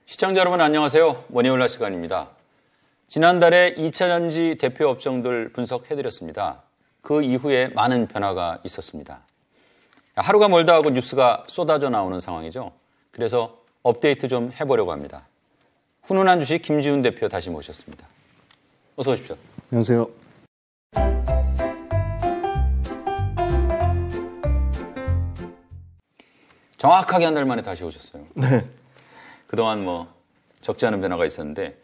시청자 여러분 안녕하세요. 머니올라 시간입니다. 지난달에 2차전지 대표 업종들 분석해드렸습니다. 그 이후에 많은 변화가 있었습니다. 하루가 멀다 하고 뉴스가 쏟아져 나오는 상황이죠. 그래서 업데이트 좀 해보려고 합니다. 훈훈한 주식 김지훈 대표 다시 모셨습니다. 어서 오십시오. 안녕하세요. 정확하게 한 달 만에 다시 오셨어요. 네. 그동안 적지 않은 변화가 있었는데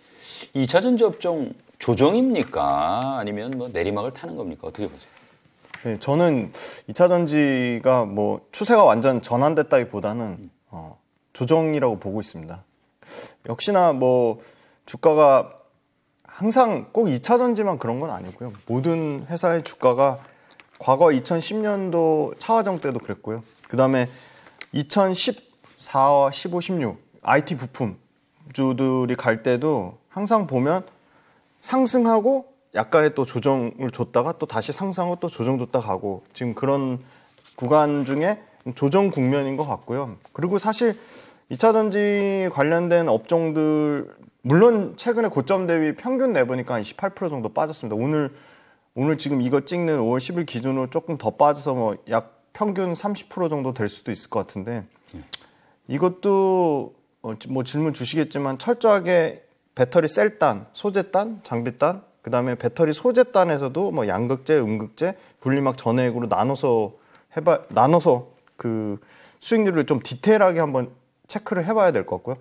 2차전지 업종 조정입니까? 아니면 내리막을 타는 겁니까? 어떻게 보세요? 네, 저는 2차전지가 추세가 완전 전환됐다기보다는 조정이라고 보고 있습니다. 역시나 주가가 항상 꼭 2차전지만 그런 건 아니고요. 모든 회사의 주가가 과거 2010년도 차화정 때도 그랬고요. 그 다음에 2014, 15, 16 IT 부품주들이 갈 때도 항상 보면 상승하고 약간의 또 조정을 줬다가 또 다시 상승하고 또 조정 줬다 가고 지금 그런 구간 중에 조정 국면인 것 같고요. 그리고 사실 2차전지 관련된 업종들 물론 최근에 고점 대비 평균 내보니까 한 28% 정도 빠졌습니다. 오늘 지금 이거 찍는 5월 10일 기준으로 조금 더 빠져서 약 평균 30% 정도 될 수도 있을 것 같은데 이것도 질문 주시겠지만 철저하게 배터리 셀단, 소재단, 장비단, 그 다음에 배터리 소재단에서도 양극재, 음극재, 분리막 전해액으로 나눠서 그 수익률을 좀 디테일하게 한번 체크를 해봐야 될 것 같고요.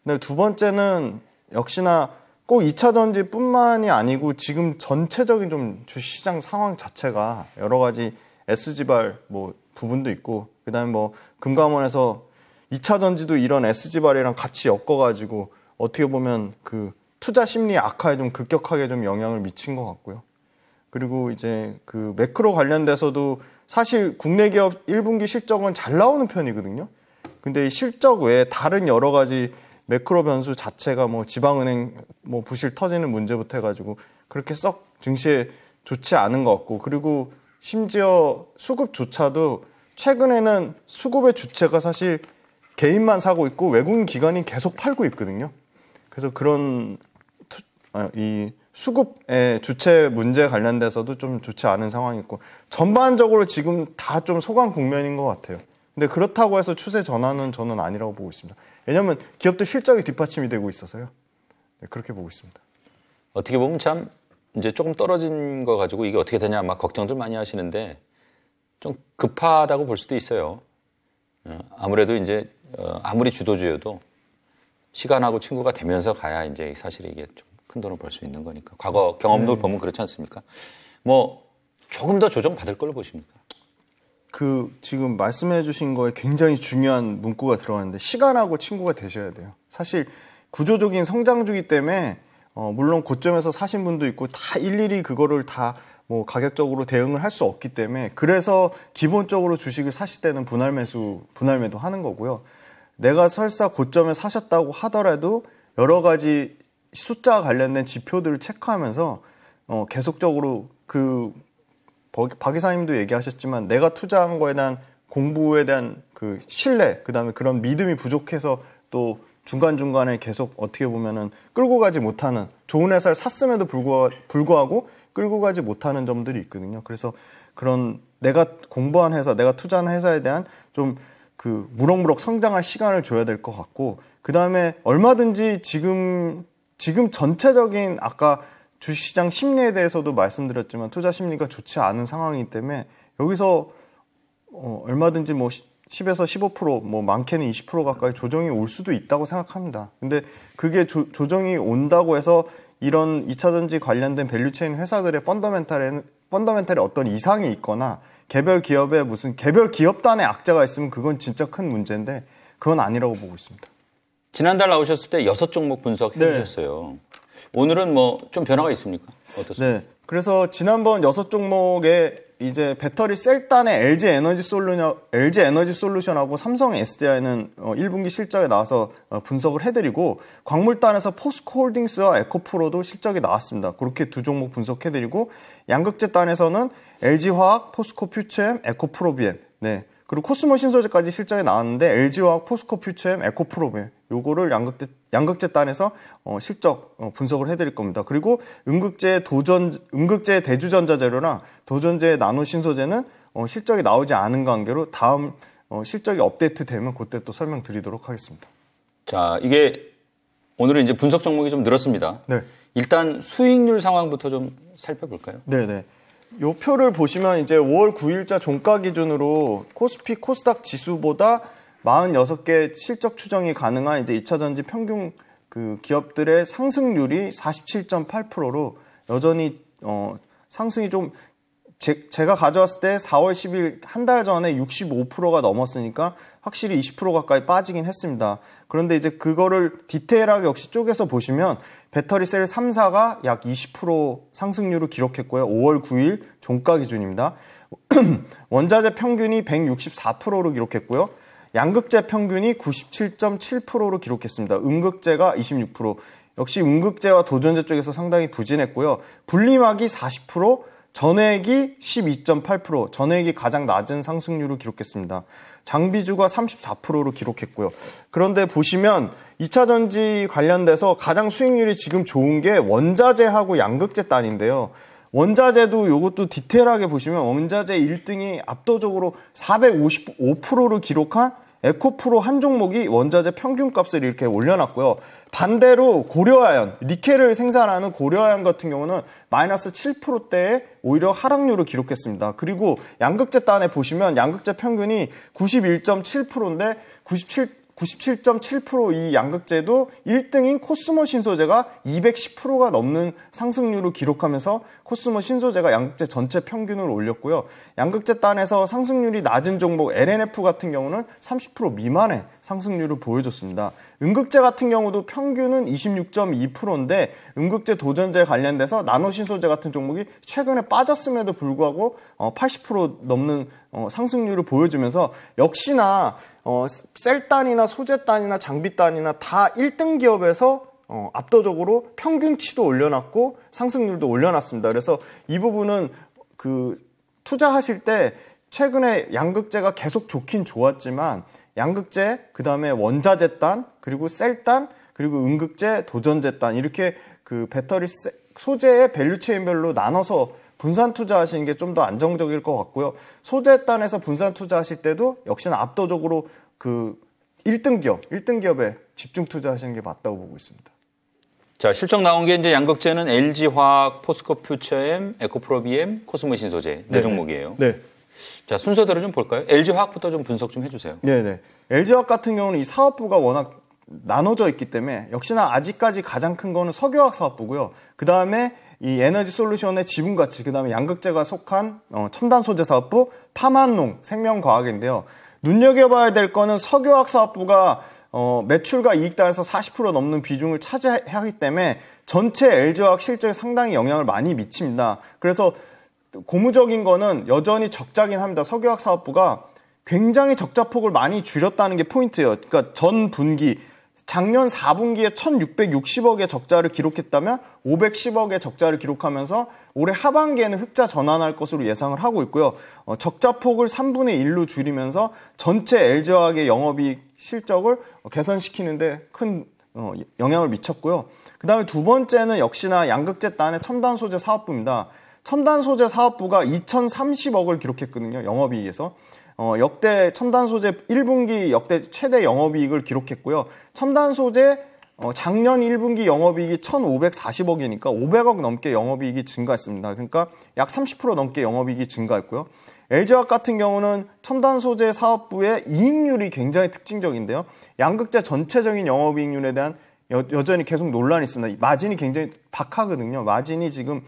근데 두 번째는 역시나 꼭 2차전지뿐만이 아니고 지금 전체적인 좀 주시장 상황 자체가 여러 가지 S지발 부분도 있고 그 다음에 금감원에서 2차전지도 이런 S지발이랑 같이 엮어가지고 어떻게 보면 그 투자 심리 악화에 좀 급격하게 좀 영향을 미친 것 같고요. 그리고 이제 그 매크로 관련돼서도 사실 국내 기업 1분기 실적은 잘 나오는 편이거든요. 근데 이 실적 외에 다른 여러 가지 매크로 변수 자체가 지방은행 부실 터지는 문제부터 해가지고 그렇게 썩 증시에 좋지 않은 것 같고 그리고 심지어 수급조차도 최근에는 수급의 주체가 사실 개인만 사고 있고 외국인 기관이 계속 팔고 있거든요. 그래서 그런 이 수급의 주체 문제 관련돼서도 좀 좋지 않은 상황이 있고 전반적으로 지금 다 좀 소강 국면인 것 같아요. 근데 그렇다고 해서 추세 전환은 저는 아니라고 보고 있습니다. 왜냐하면 기업도 실적이 뒷받침이 되고 있어서요. 네, 그렇게 보고 있습니다. 어떻게 보면 참 이제 조금 떨어진 거 가지고 이게 어떻게 되냐 막 걱정들 많이 하시는데 좀 급하다고 볼 수도 있어요. 아무래도 이제 아무리 주도주여도 시간하고 친구가 되면서 가야 이제 사실 이게 좀 큰 돈을 벌 수 있는 거니까. 과거 경험도 보면 그렇지 않습니까? 조금 더 조정 받을 걸로 보십니까? 지금 말씀해 주신 거에 굉장히 중요한 문구가 들어가는데 시간하고 친구가 되셔야 돼요. 사실 구조적인 성장주기 때문에 물론 고점에서 사신 분도 있고 다 일일이 그거를 다 가격적으로 대응을 할 수 없기 때문에 그래서 기본적으로 주식을 사실 때는 분할 매도 하는 거고요. 내가 설사 고점에 사셨다고 하더라도 여러 가지 숫자와 관련된 지표들을 체크하면서 계속적으로 박 이사님도 얘기하셨지만 내가 투자한 거에 대한 공부에 대한 그 신뢰, 그 다음에 그런 믿음이 부족해서 또 중간중간에 계속 어떻게 보면은 끌고 가지 못하는 좋은 회사를 샀음에도 불구하고 끌고 가지 못하는 점들이 있거든요. 그래서 그런 내가 공부한 회사, 내가 투자한 회사에 대한 좀 무럭무럭 성장할 시간을 줘야 될 것 같고 그 다음에 얼마든지 지금 전체적인 아까 주시장 심리에 대해서도 말씀드렸지만 투자 심리가 좋지 않은 상황이기 때문에 여기서 얼마든지 10에서 15% 많게는 20% 가까이 조정이 올 수도 있다고 생각합니다. 근데 그게 조정이 온다고 해서 이런 2차전지 관련된 밸류체인 회사들의 펀더멘탈에 어떤 이상이 있거나 개별 기업단의 악재가 있으면 그건 진짜 큰 문제인데 그건 아니라고 보고 있습니다. 지난달 나오셨을 때 6종목 분석해 주셨어요. 오늘은 좀 변화가 있습니까? 어떻습니까? 네. 그래서 지난번 6종목에 이제 배터리 셀단의 LG 에너지 솔루션하고 삼성 SDI는 1분기 실적에 나와서 분석을 해드리고, 광물단에서 포스코홀딩스와 에코프로도 실적이 나왔습니다. 그렇게 두 종목 분석해드리고, 양극재단에서는 LG화학, 포스코퓨처엠, 에코프로비엠, 네, 그리고 코스모 신소재까지 실적이 나왔는데 LG화학, 포스코퓨처엠, 에코프로비엠 요거를 양극재단에서 실적 분석을 해드릴 겁니다. 그리고 음극재 대주전자재료랑 도전재 나노신소재는 실적이 나오지 않은 관계로 다음 실적이 업데이트 되면 그때 또 설명드리도록 하겠습니다. 자, 이게 오늘은 이제 분석 종목이 좀 늘었습니다. 네. 일단 수익률 상황부터 좀 살펴볼까요? 네네. 요 표를 보시면 이제 5월 9일자 종가 기준으로 코스피 코스닥 지수보다 46개 실적 추정이 가능한 이제 2차전지 평균 그 기업들의 상승률이 47.8%로 여전히 상승이 좀 제가 가져왔을 때 4월 10일 한 달 전에 65%가 넘었으니까 확실히 20% 가까이 빠지긴 했습니다. 그런데 이제 그거를 디테일하게 역시 쪼개서 보시면 배터리 셀 3사가 약 20% 상승률을 기록했고요. 5월 9일 종가 기준입니다. 원자재 평균이 164%로 기록했고요. 양극재 평균이 97.7%로 기록했습니다. 음극재가 26%. 역시 음극재와 도전재 쪽에서 상당히 부진했고요. 분리막이 40%, 전해액이 12.8%, 전해액이 가장 낮은 상승률을 기록했습니다. 장비주가 34%로 기록했고요. 그런데 보시면 2차전지 관련돼서 가장 수익률이 지금 좋은 게 원자재하고 양극재 단인데요. 원자재도 이것도 디테일하게 보시면 원자재 1등이 압도적으로 455%를 기록한 에코프로 한 종목이 원자재 평균값을 이렇게 올려놨고요. 반대로 고려아연, 니켈을 생산하는 고려아연 같은 경우는 마이너스 7%대의 오히려 하락률을 기록했습니다. 그리고 양극재 단에 보시면 양극재 평균이 91.7%인데 97.7% 이 양극재도 1등인 코스모 신소재가 210%가 넘는 상승률을 기록하면서 코스모 신소재가 양극재 전체 평균을 올렸고요. 양극재 단에서 상승률이 낮은 종목 LNF 같은 경우는 30% 미만의 상승률을 보여줬습니다. 음극재 같은 경우도 평균은 26.2%인데 음극재 도전재 관련돼서 나노신소재 같은 종목이 최근에 빠졌음에도 불구하고 80% 넘는 상승률을 보여주면서 역시나 셀단이나 소재단이나 장비단이나 다 1등 기업에서 압도적으로 평균치도 올려놨고 상승률도 올려놨습니다. 그래서 이 부분은 그 투자하실 때 최근에 양극재가 계속 좋긴 좋았지만 양극재, 그 다음에 원자재단, 그리고 셀단, 그리고 음극재, 도전재단 이렇게 그 배터리 소재의 밸류체인별로 나눠서 분산 투자하시는 게 좀 더 안정적일 것 같고요. 소재단에서 분산 투자하실 때도 역시나 압도적으로 그 1등 기업에 집중 투자하시는 게 맞다고 보고 있습니다. 자, 실적 나온 게 이제 양극재는 LG화학, 포스코퓨처엠, 에코프로비엠, 코스모 신소재 네 종목이에요. 네. 자, 순서대로 좀 볼까요? LG화학부터 좀 분석 좀 해주세요. 네네. LG화학 같은 경우는 이 사업부가 워낙 나눠져 있기 때문에 역시나 아직까지 가장 큰 거는 석유화학 사업부고요. 그 다음에 이 에너지 솔루션의 지분가치, 그 다음에 양극재가 속한 첨단 소재 사업부, 파만농, 생명과학인데요. 눈여겨봐야 될 거는 석유화학 사업부가 매출과 이익단에서 40% 넘는 비중을 차지하기 때문에 전체 LG화학 실적에 상당히 영향을 많이 미칩니다. 그래서 고무적인 거는 여전히 적자긴 합니다. 석유화학 사업부가 굉장히 적자폭을 많이 줄였다는 게 포인트예요. 그러니까 전 분기 작년 4분기에 1,660억의 적자를 기록했다면 510억의 적자를 기록하면서 올해 하반기에는 흑자 전환할 것으로 예상을 하고 있고요. 적자폭을 3분의 1로 줄이면서 전체 LG화학의 영업이익 실적을 개선시키는데 큰 영향을 미쳤고요. 그 다음에 두 번째는 역시나 양극재단의 첨단 소재 사업부입니다. 첨단 소재 사업부가 2,030억을 기록했거든요. 영업이익에서. 역대 첨단 소재 1분기 역대 최대 영업이익을 기록했고요. 첨단 소재 작년 1분기 영업이익이 1,540억이니까 500억 넘게 영업이익이 증가했습니다. 그러니까 약 30% 넘게 영업이익이 증가했고요. LG화학 같은 경우는 첨단 소재 사업부의 이익률이 굉장히 특징적인데요. 양극재 전체적인 영업이익률에 대한 여전히 계속 논란이 있습니다. 마진이 굉장히 박하거든요. 마진이 지금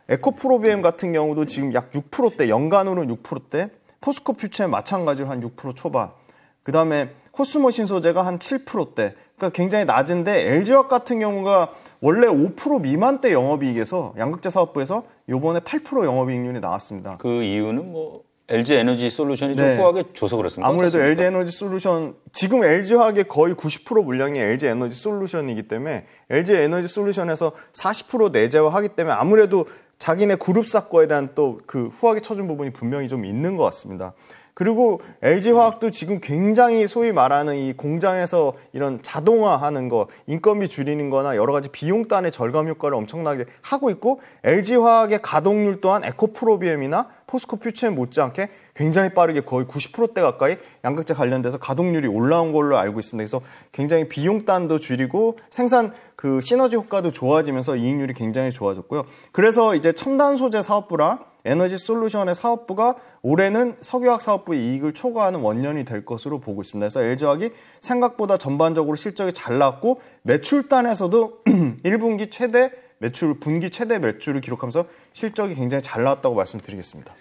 에코프로비엠 같은 경우도 지금 약 6%대, 연간으로는 6%대, 포스코퓨처에 마찬가지로 한 6% 초반. 그 다음에 코스모 신소재가 한 7%대. 그러니까 굉장히 낮은데 LG화학 같은 경우가 원래 5% 미만대 영업이익에서 양극재 사업부에서 요번에 8% 영업이익률이 나왔습니다. 그 이유는 뭐 LG 에너지 솔루션이 네. 좀 후하게 줘서 그렇습니까? 아무래도 어떻습니까? LG 에너지 솔루션, 지금 LG화학의 거의 90% 물량이 LG 에너지 솔루션이기 때문에 LG 에너지 솔루션에서 40% 내재화하기 때문에 아무래도 자기네 그룹사 거에 대한 또 그 후하게 쳐준 부분이 분명히 좀 있는 것 같습니다. 그리고 LG화학도 지금 굉장히 소위 말하는 이 공장에서 이런 자동화하는 거, 인건비 줄이는 거나 여러 가지 비용단의 절감 효과를 엄청나게 하고 있고, LG화학의 가동률 또한 에코프로비엠이나 포스코 퓨처엠 못지않게 굉장히 빠르게 거의 90%대 가까이 양극재 관련돼서 가동률이 올라온 걸로 알고 있습니다. 그래서 굉장히 비용단도 줄이고 생산 그 시너지 효과도 좋아지면서 이익률이 굉장히 좋아졌고요. 그래서 이제 첨단 소재 사업부랑 에너지 솔루션의 사업부가 올해는 석유화학 사업부 이익을 초과하는 원년이 될 것으로 보고 있습니다. 그래서 LG화학이 생각보다 전반적으로 실적이 잘 나왔고 매출단에서도 1분기 최대 매출, 분기 최대 매출을 기록하면서 실적이 굉장히 잘 나왔다고 말씀드리겠습니다.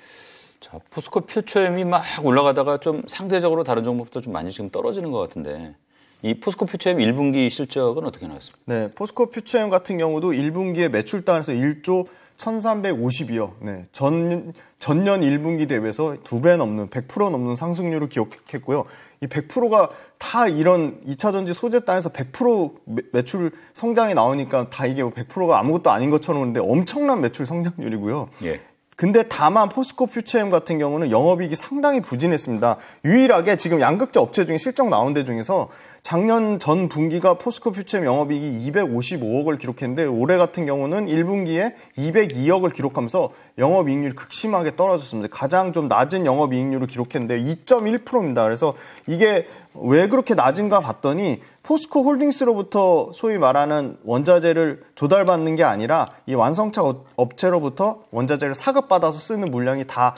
자, 포스코 퓨처엠이 막 올라가다가 좀 상대적으로 다른 종목보다 좀 많이 지금 떨어지는 것 같은데 이 포스코 퓨처엠 1분기 실적은 어떻게 나왔습니까? 네, 포스코 퓨처엠 같은 경우도 1분기에 매출단에서 1조 1,352억, 네, 전년 1분기 대비해서 2배 넘는 100% 넘는 상승률을 기록했고요. 이 100%가 다 이런 2차 전지 소재 단에서 100% 매출 성장이 나오니까 다 이게 100%가 아무것도 아닌 것처럼 그런데 엄청난 매출 성장률이고요. 예. 근데 다만 포스코 퓨처엠 같은 경우는 영업이익이 상당히 부진했습니다. 유일하게 지금 양극재 업체 중에 실적 나온 데 중에서 작년 전 분기가 포스코 퓨처엠 영업이익이 255억을 기록했는데 올해 같은 경우는 1분기에 202억을 기록하면서 영업이익률이 극심하게 떨어졌습니다. 가장 좀 낮은 영업이익률을 기록했는데 2.1%입니다. 그래서 이게 왜 그렇게 낮은가 봤더니 포스코 홀딩스로부터 소위 말하는 원자재를 조달받는 게 아니라 이 완성차 업체로부터 원자재를 사급받아서 쓰는 물량이 다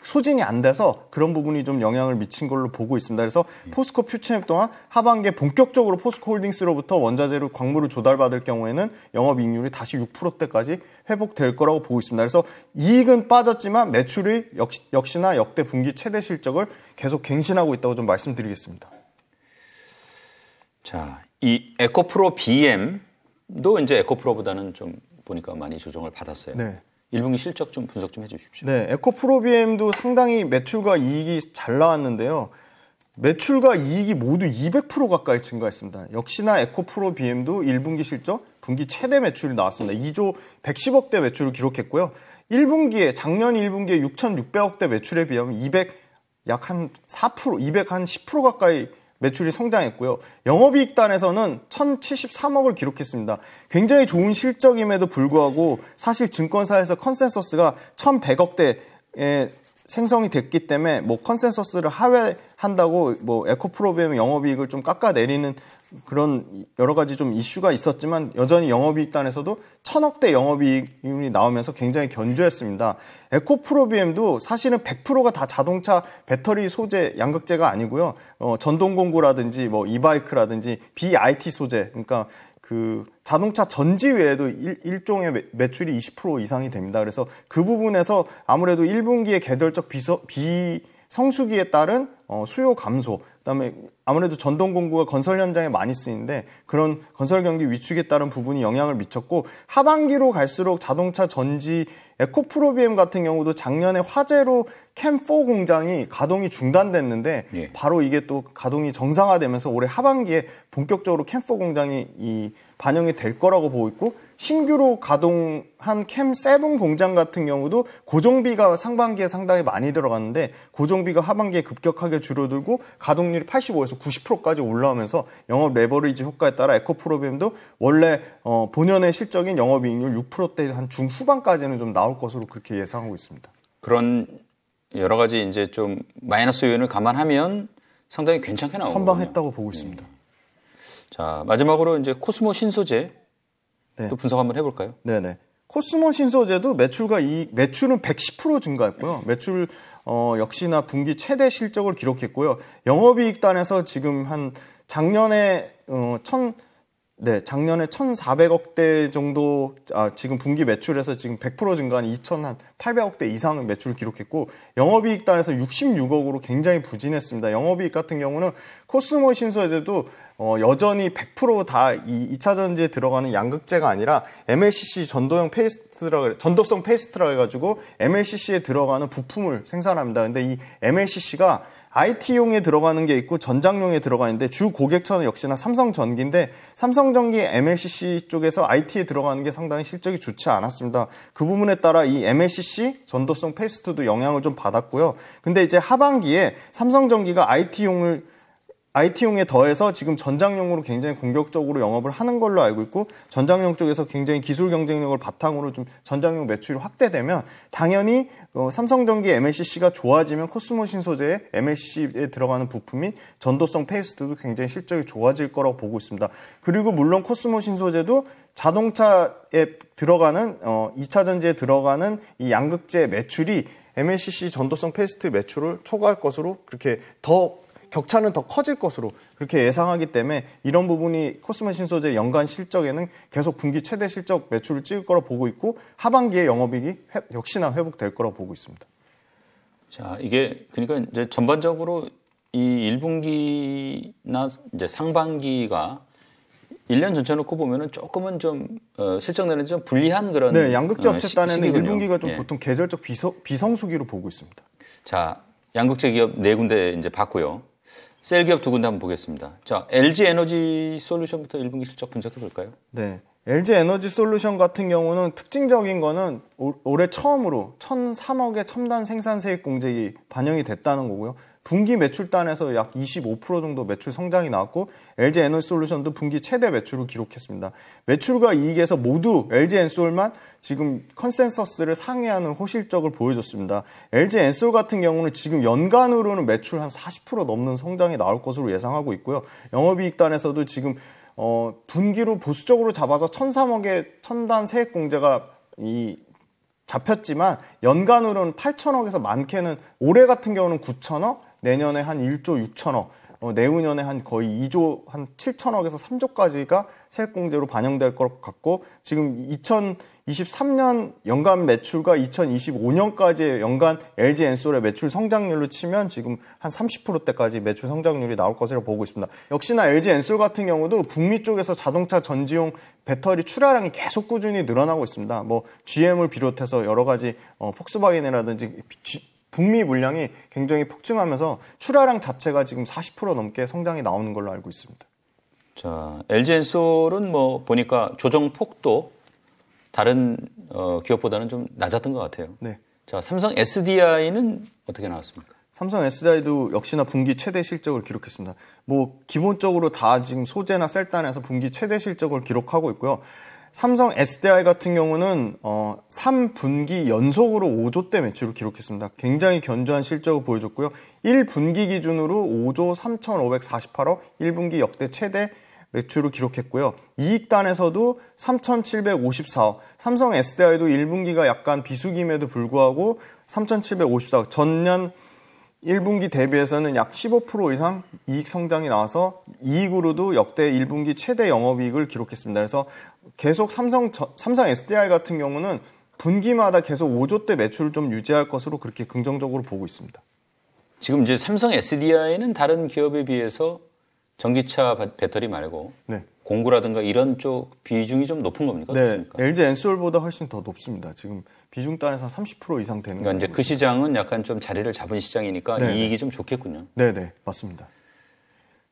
소진이 안 돼서 그런 부분이 좀 영향을 미친 걸로 보고 있습니다. 그래서 포스코 퓨처엠 또한 하반기에 본격적으로 포스코 홀딩스로부터 원자재를 광물을 조달받을 경우에는 영업이익률이 다시 6%대까지 회복될 거라고 보고 있습니다. 그래서 이익은 빠졌지만 매출이 역시나 역대 분기 최대 실적을 계속 갱신하고 있다고 좀 말씀드리겠습니다. 자, 이 에코프로 BM도 이제 에코프로보다는 좀 보니까 많이 조정을 받았어요. 네. 1분기 실적 좀 분석 좀 해주십시오. 네, 에코프로비엠도 상당히 매출과 이익이 잘 나왔는데요. 매출과 이익이 모두 200% 가까이 증가했습니다. 역시나 에코프로비엠도 1분기 실적, 분기 최대 매출이 나왔습니다. 2조 110억대 매출을 기록했고요. 1분기에 작년 1분기에 6,600억대 매출에 비하면 약 한 4%, 210% 가까이 매출이 성장했고요. 영업이익단에서는 1,073억을 기록했습니다. 굉장히 좋은 실적임에도 불구하고 사실 증권사에서 컨센서스가 1,100억대에 생성이 됐기 때문에 뭐 컨센서스를 하회한다고 뭐 에코프로비엠 영업이익을 좀 깎아내리는 그런 여러 가지 좀 이슈가 있었지만 여전히 영업이익단에서도 1,000억대 영업이익이 나오면서 굉장히 견조했습니다. 에코프로비엠도 사실은 100%가 다 자동차 배터리 소재 양극재가 아니고요. 전동공구라든지 뭐 이바이크라든지 BIT 소재, 그러니까 그 자동차 전지 외에도 일종의 매출이 20% 이상이 됩니다. 그래서 그 부분에서 아무래도 1분기의 계절적 비성수기에 따른 수요 감소, 그다음에 아무래도 전동공구가 건설 현장에 많이 쓰이는데 그런 건설 경기 위축에 따른 부분이 영향을 미쳤고 하반기로 갈수록 자동차 전지 에코프로비엠 같은 경우도 작년에 화재로 캠4 공장이 가동이 중단됐는데 예. 바로 이게 또 가동이 정상화되면서 올해 하반기에 본격적으로 캠4 공장이 반영이 될 거라고 보고 있고 신규로 가동한 캠7 공장 같은 경우도 고정비가 상반기에 상당히 많이 들어갔는데 고정비가 하반기에 급격하게 줄어들고 가동률이 85에서 90%까지 올라오면서 영업 레버리지 효과에 따라 에코프로비엠도 원래 본연의 실적인 영업이익률 6%대 한 중후반까지는 좀 나올 것으로 그렇게 예상하고 있습니다. 그런 여러 가지 이제 좀 마이너스 요인을 감안하면 상당히 괜찮게 나오고 선방했다고 보고 있습니다. 자, 마지막으로 이제 코스모 신소재 네. 또 분석 한번 해볼까요? 네네. 코스모 신소재도 매출과 매출은 110% 증가했고요. 매출 역시나 분기 최대 실적을 기록했고요. 영업이익단에서 지금 한 작년에 작년에 1,400억대 정도, 지금 분기 매출에서 지금 100% 증가한 2,800억대 이상의 매출을 기록했고, 영업이익단에서 66억으로 굉장히 부진했습니다. 영업이익 같은 경우는 코스모 신소재도 여전히 100% 다 이 2차 전지에 들어가는 양극재가 아니라 MLCC 전도성 페이스트라 해가지고 MLCC에 들어가는 부품을 생산합니다. 근데 이 MLCC가 IT용에 들어가는 게 있고 전장용에 들어가는데 주 고객처는 역시나 삼성전기인데 삼성전기 MLCC 쪽에서 IT에 들어가는 게 상당히 실적이 좋지 않았습니다. 그 부분에 따라 이 MLCC 전도성 페이스트도 영향을 좀 받았고요. 근데 이제 하반기에 삼성전기가 IT용에 더해서 지금 전장용으로 굉장히 공격적으로 영업을 하는 걸로 알고 있고 전장용 쪽에서 굉장히 기술 경쟁력을 바탕으로 좀 전장용 매출이 확대되면 당연히 삼성전기 MLCC가 좋아지면 코스모 신소재의 MLCC에 들어가는 부품인 전도성 페이스트도 굉장히 실적이 좋아질 거라고 보고 있습니다. 그리고 물론 코스모 신소재도 자동차에 들어가는 2차 전지에 들어가는 이 양극재 매출이 MLCC 전도성 페이스트 매출을 초과할 것으로 그렇게 격차는 더 커질 것으로 그렇게 예상하기 때문에 이런 부분이 코스모 신소재 연간 실적에는 계속 분기 최대 실적 매출을 찍을 거라고 보고 있고 하반기에 영업이익이 역시나 회복될 거라고 보고 있습니다. 자, 이게 그러니까 이제 전반적으로 이 1분기나 이제 상반기가 1년 전체 놓고 보면은 조금은 좀 실적 내는데 좀 불리한 그런 네, 양극재 업체 딴에는 시기군요. 1분기가 좀 예. 보통 계절적 비성수기로 보고 있습니다. 자, 양극재 기업 4군데 이제 봤고요. 셀 기업 2군데 한번 보겠습니다. 자, LG 에너지 솔루션부터 1분기 실적 분석해 볼까요? 네. LG 에너지 솔루션 같은 경우는 특징적인 거는 올해 처음으로 1,003억의 첨단 생산 세액 공제가 반영이 됐다는 거고요. 분기 매출단에서 약 25% 정도 매출 성장이 나왔고 LG 에너지 솔루션도 분기 최대 매출을 기록했습니다. 매출과 이익에서 모두 LG 엔솔만 지금 컨센서스를 상회하는 호실적을 보여줬습니다. LG 엔솔 같은 경우는 지금 연간으로는 매출 한 40% 넘는 성장이 나올 것으로 예상하고 있고요. 영업이익단에서도 지금 분기로 보수적으로 잡아서 1,003억의 첨단 세액 공제가 잡혔지만 연간으로는 8천억에서 많게는 올해 같은 경우는 9천억, 내년에 한 1조 6천억, 내후년에 한 거의 2조 한 7천억에서 3조까지가 세액공제로 반영될 것 같고 지금 2023년 연간 매출과 2025년까지의 연간 LG 엔솔의 매출 성장률로 치면 지금 한 30%대까지 매출 성장률이 나올 것으로 보고 있습니다. 역시나 LG 엔솔 같은 경우도 북미 쪽에서 자동차 전지용 배터리 출하량이 계속 꾸준히 늘어나고 있습니다. 뭐 GM을 비롯해서 여러 가지 폭스바겐이라든지 북미 물량이 굉장히 폭증하면서 출하량 자체가 지금 40% 넘게 성장이 나오는 걸로 알고 있습니다. 자, LG 엔솔은 뭐 보니까 조정 폭도 다른 기업보다는 좀 낮았던 것 같아요. 네. 자, 삼성 SDI는 어떻게 나왔습니까? 삼성 SDI도 역시나 분기 최대 실적을 기록했습니다. 뭐 기본적으로 다 지금 소재나 셀단에서 분기 최대 실적을 기록하고 있고요. 삼성 SDI 같은 경우는 3분기 연속으로 5조대 매출을 기록했습니다. 굉장히 견조한 실적을 보여줬고요. 1분기 기준으로 5조 3,548억, 1분기 역대 최대 매출을 기록했고요. 이익단에서도 3,754억, 삼성 SDI도 1분기가 약간 비수기임에도 불구하고 3,754억, 전년 1분기 대비해서는 약 15% 이상 이익 성장이 나와서 이익으로도 역대 1분기 최대 영업이익을 기록했습니다. 그래서 계속 삼성 SDI 같은 경우는 분기마다 계속 5조대 매출을 좀 유지할 것으로 그렇게 긍정적으로 보고 있습니다. 지금 이제 삼성 SDI는 다른 기업에 비해서 전기차 배터리 말고 네. 공구라든가 이런 쪽 비중이 좀 높은 겁니까? 네, 어떻습니까? LG 엔솔보다 훨씬 더 높습니다. 지금 비중 단에서 30% 이상 되는 그러니까 이제 그 시장은 약간 좀 자리를 잡은 시장이니까 네. 이익이 좀 좋겠군요. 네, 맞습니다.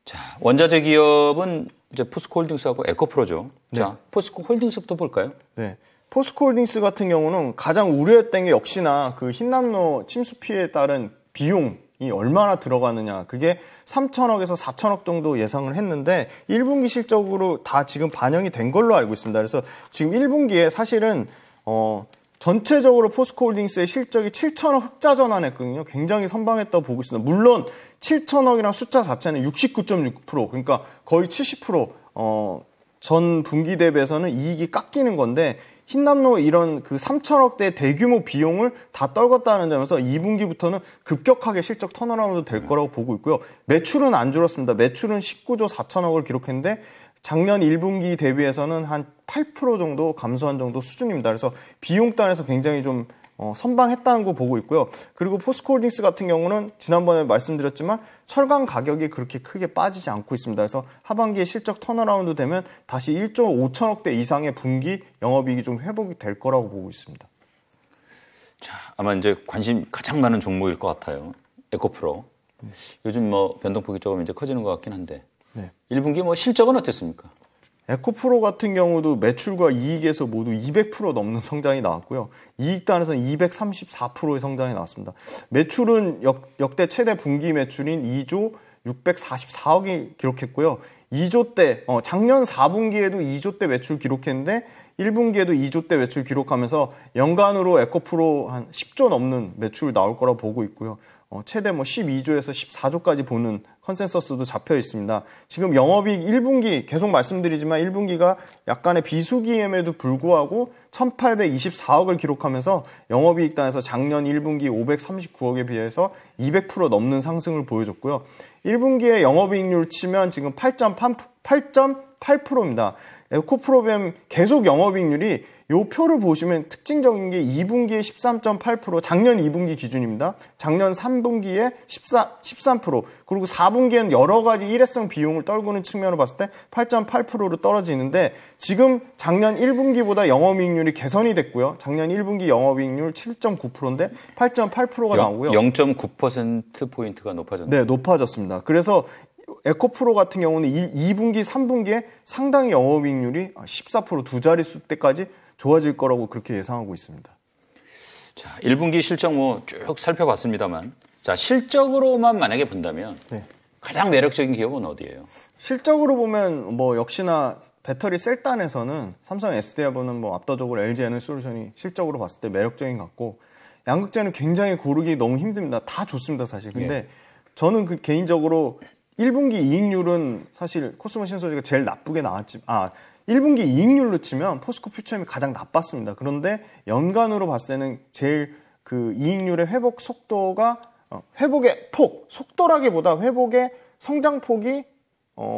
자, 원자재 기업은 이제 포스코홀딩스하고 에코프로죠. 네. 자, 포스코홀딩스부터 볼까요? 네. 포스코홀딩스 같은 경우는 가장 우려했던 게 역시나 그 흰남노 침수 피해에 따른 비용이 얼마나 들어가느냐. 그게 3천억에서 4천억 정도 예상을 했는데 1분기 실적으로 다 지금 반영이 된 걸로 알고 있습니다. 그래서 지금 1분기에 사실은 전체적으로 포스코홀딩스의 실적이 7천억 흑자 전환했거든요. 굉장히 선방했다고 보고 있습니다. 물론 7천억이라는 숫자 자체는 69.6%, 그러니까 거의 70% 전 분기 대비해서는 이익이 깎이는 건데 흰남노 이런 그 3천억대 대규모 비용을 다 떨궜다는 점에서 2분기부터는 급격하게 실적 턴어라운드 될 거라고 보고 있고요. 매출은 안 줄었습니다. 매출은 19조 4천억을 기록했는데 작년 1분기 대비해서는 한 8% 정도 감소한 정도 수준입니다. 그래서 비용단에서 굉장히 좀 선방했다는 거 보고 있고요. 그리고 포스코홀딩스 같은 경우는 지난번에 말씀드렸지만 철강 가격이 그렇게 크게 빠지지 않고 있습니다. 그래서 하반기에 실적 턴어라운드 되면 다시 1조 5천억대 이상의 분기 영업이익이 좀 회복이 될 거라고 보고 있습니다. 자, 아마 이제 관심 가장 많은 종목일 것 같아요. 에코프로. 요즘 뭐 변동폭이 조금 이제 커지는 것 같긴 한데. 네. 1분기 뭐 실적은 어땠습니까? 에코프로 같은 경우도 매출과 이익에서 모두 200% 넘는 성장이 나왔고요. 이익단에서는 234%의 성장이 나왔습니다. 매출은 역대 최대 분기 매출인 2조 644억이 기록했고요. 2조대, 작년 4분기에도 2조대 매출 기록했는데 1분기에도 2조대 매출 기록하면서 연간으로 에코프로 한 10조 넘는 매출 나올 거라고 보고 있고요. 최대 12조에서 14조까지 보는 컨센서스도 잡혀 있습니다. 지금 영업이익 1분기 계속 말씀드리지만 1분기가 약간의 비수기임에도 불구하고 1,824억을 기록하면서 영업이익단에서 작년 1분기 539억에 비해서 200% 넘는 상승을 보여줬고요. 1분기의 영업이익률 치면 지금 8.8%입니다. 에코프로비엠 계속 영업이익률이 요 표를 보시면 특징적인 게 2분기에 13.8%, 작년 2분기 기준입니다. 작년 3분기에 13%, 그리고 4분기에는 여러 가지 일회성 비용을 떨구는 측면으로 봤을 때 8.8%로 떨어지는데 지금 작년 1분기보다 영업이익률이 개선이 됐고요. 작년 1분기 영업이익률 7.9%인데 8.8%가 나오고요. 0.9%포인트가 높아졌네요. 네, 높아졌습니다. 그래서 에코프로 같은 경우는 2분기, 3분기에 상당히 영업이익률이 14% 두 자릿수 때까지 좋아질 거라고 그렇게 예상하고 있습니다. 자, 1분기 실적 뭐 쭉 살펴봤습니다만, 자, 실적으로만 만약에 본다면 네. 가장 매력적인 기업은 어디예요? 실적으로 보면 뭐 역시나 배터리 셀단에서는 삼성 SDI하고는 뭐 압도적으로 LG 에너지솔루션이 실적으로 봤을 때 매력적인 것 같고, 양극재는 굉장히 고르기 너무 힘듭니다. 다 좋습니다, 사실. 근데 네. 저는 그 개인적으로 1분기 이익률은 사실 코스모 신소재가 제일 나쁘게 나왔지. 1분기 이익률로 치면 포스코 퓨처엠이 가장 나빴습니다. 그런데 연간으로 봤을 때는 제일 그 이익률의 회복 속도가 회복의 속도라기보다 회복의 성장폭이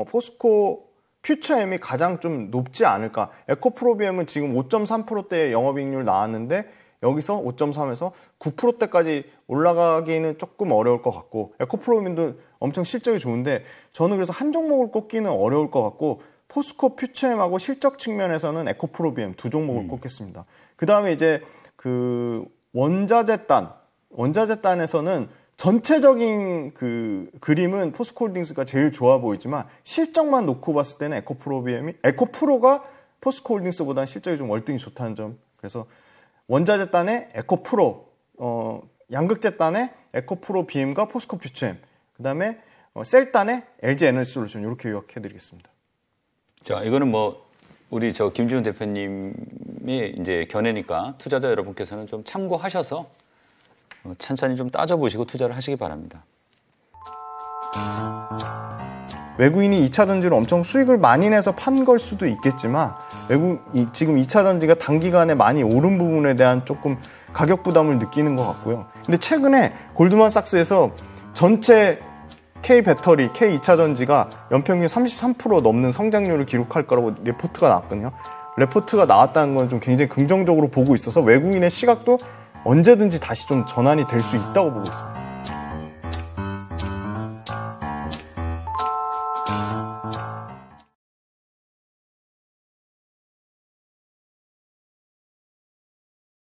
포스코 퓨처엠이 가장 좀 높지 않을까. 에코프로비엠은 지금 5.3%대의 영업이익률 나왔는데 여기서 5.3에서 9%대까지 올라가기는 조금 어려울 것 같고, 에코프로비엠도 엄청 실적이 좋은데 저는 그래서 한 종목을 꼽기는 어려울 것 같고, 포스코 퓨처엠하고 실적 측면에서는 에코프로비엠 두 종목을 꼽겠습니다. 그 다음에 이제 그 원자재단에서는 전체적인 그 그림은 포스코홀딩스가 제일 좋아 보이지만 실적만 놓고 봤을 때는 에코프로가 포스코홀딩스보다는 실적이 좀 월등히 좋다는 점. 그래서 원자재단의 에코프로, 양극재단의 에코프로 BM과 포스코 퓨처엠, 그 다음에 셀단의 LG 에너지솔루션 이렇게 요약해드리겠습니다. 자, 이거는 뭐 우리 김지훈 대표님의 이제 견해니까 투자자 여러분께서는 좀 참고하셔서 찬찬히 좀 따져보시고 투자를 하시기 바랍니다. 외국인이 2차 전지로 엄청 수익을 많이 내서 판 걸 수도 있겠지만 지금 2차 전지가 단기간에 많이 오른 부분에 대한 조금 가격 부담을 느끼는 것 같고요. 근데 최근에 골드만삭스에서 전체 K배터리, K2차 전지가 연평균 33% 넘는 성장률을 기록할 거라고 레포트가 나왔거든요. 레포트가 나왔다는 건 좀 굉장히 긍정적으로 보고 있어서 외국인의 시각도 언제든지 다시 좀 전환이 될 수 있다고 보고 있습니다.